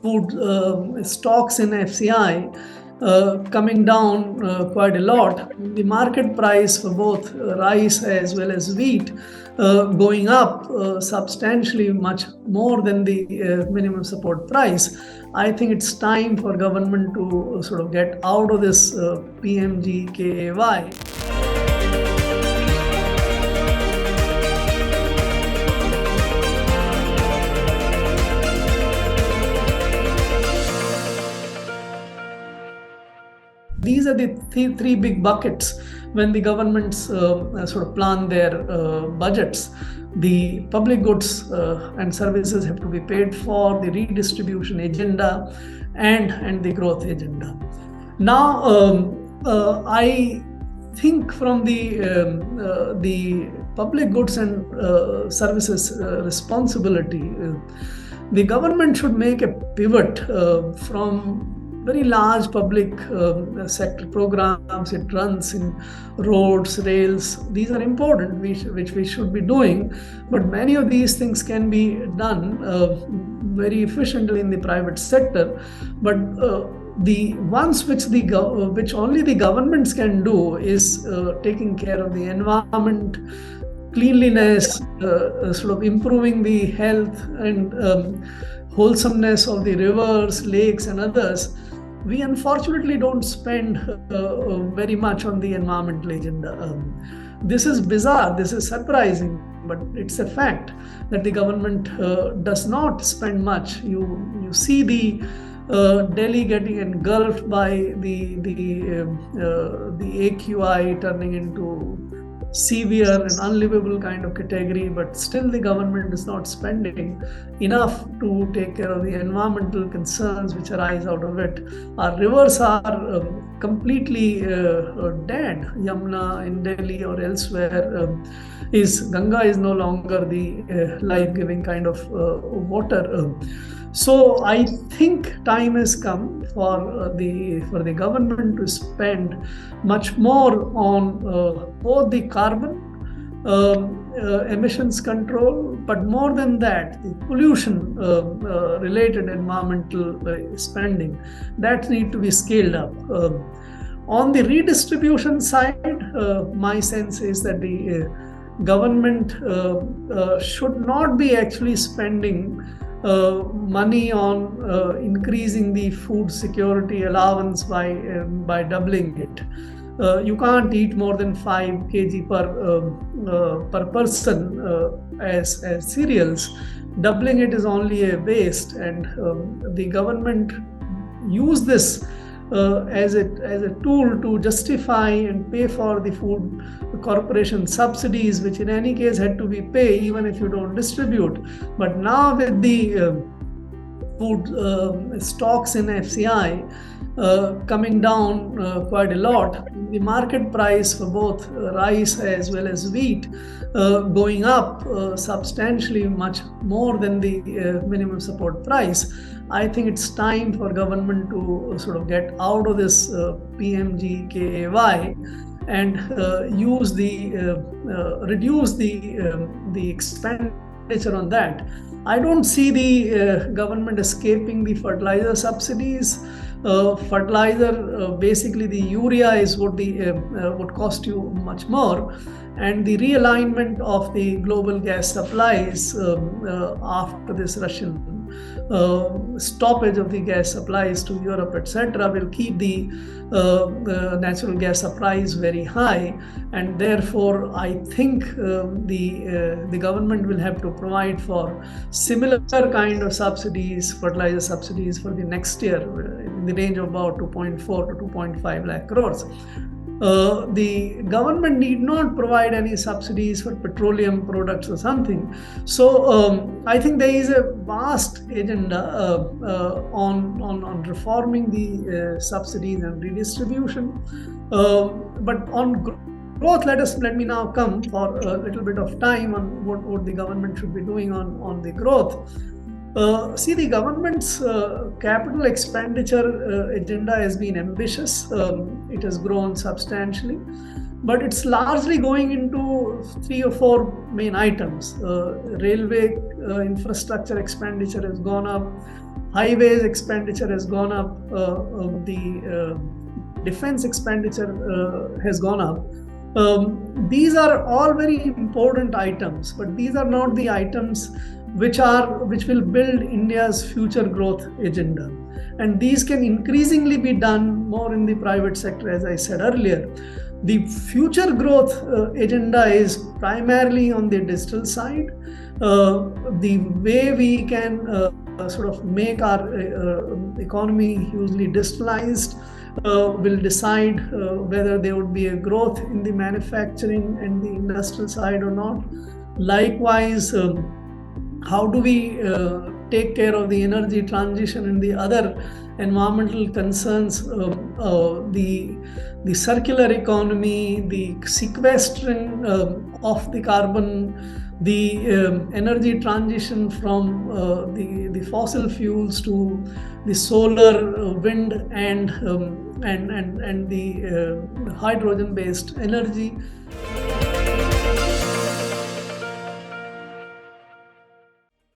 food stocks in FCI coming down quite a lot. The market price for both rice as well as wheat going up substantially much more than the minimum support price. I think it's time for government to sort of get out of this PMGKAY. These are the three big buckets when the governments sort of plan their budgets. The public goods and services have to be paid for, the redistribution agenda, and the growth agenda. Now, I think from the public goods and services responsibility, the government should make a pivot from very large public sector programs it runs in roads, rails. These are important, which we should be doing, but many of these things can be done very efficiently in the private sector. But the ones which only the governments can do is taking care of the environment, cleanliness, sort of improving the health and wholesomeness of the rivers, lakes, and others. We unfortunately don't spend very much on the environmental agenda. This is bizarre, this is surprising, but it's a fact that the government does not spend much. You see the Delhi getting engulfed by the AQI turning into severe and unlivable kind of category, but still the government is not spending enough to take care of the environmental concerns which arise out of it. Our rivers are completely dead. Yamuna in Delhi or elsewhere Ganga is no longer the life-giving kind of water. So I think time has come for the government to spend much more on both the carbon emissions control, but more than that, the pollution related environmental spending that need to be scaled up. On the redistribution side, my sense is that the government should not be actually spending money on increasing the food security allowance by doubling it. You can't eat more than 5 kg per person as cereals. Doubling it is only a waste, and the government use this as a tool to justify and pay for the food corporation subsidies, which in any case had to be paid even if you don't distribute. But now with the food stocks in FCI coming down quite a lot, the market price for both rice as well as wheat going up substantially much more than the minimum support price. I think it's time for government to sort of get out of this PMGKAY and reduce the expenditure on that. I don't see the government escaping the fertilizer subsidies. Fertilizer, basically the urea is what would cost you much more, and the realignment of the global gas supplies after this Russian stoppage of the gas supplies to Europe, etc., will keep the natural gas supplies very high, and therefore I think the government will have to provide for similar kind of subsidies, fertilizer subsidies for the next year in the range of about 2.4 to 2.5 lakh crores. The government need not provide any subsidies for petroleum products or something. So I think there is a vast agenda on reforming the subsidies and redistribution. But on growth, let me now come for a little bit of time on what the government should be doing on the growth. See, the government's capital expenditure agenda has been ambitious. It has grown substantially, but it's largely going into 3 or 4 main items. Railway infrastructure expenditure has gone up. highways expenditure has gone up, the defense expenditure has gone up. These are all very important items, but these are not the items which will build India's future growth agenda. And these can increasingly be done more in the private sector, as I said earlier. The future growth agenda is primarily on the digital side. The way we can sort of make our economy hugely digitalized will decide whether there would be a growth in the manufacturing and the industrial side or not. Likewise, how do we take care of the energy transition and the other environmental concerns, the circular economy, the sequestering of the carbon, the energy transition from the fossil fuels to the solar, wind, and the hydrogen-based energy.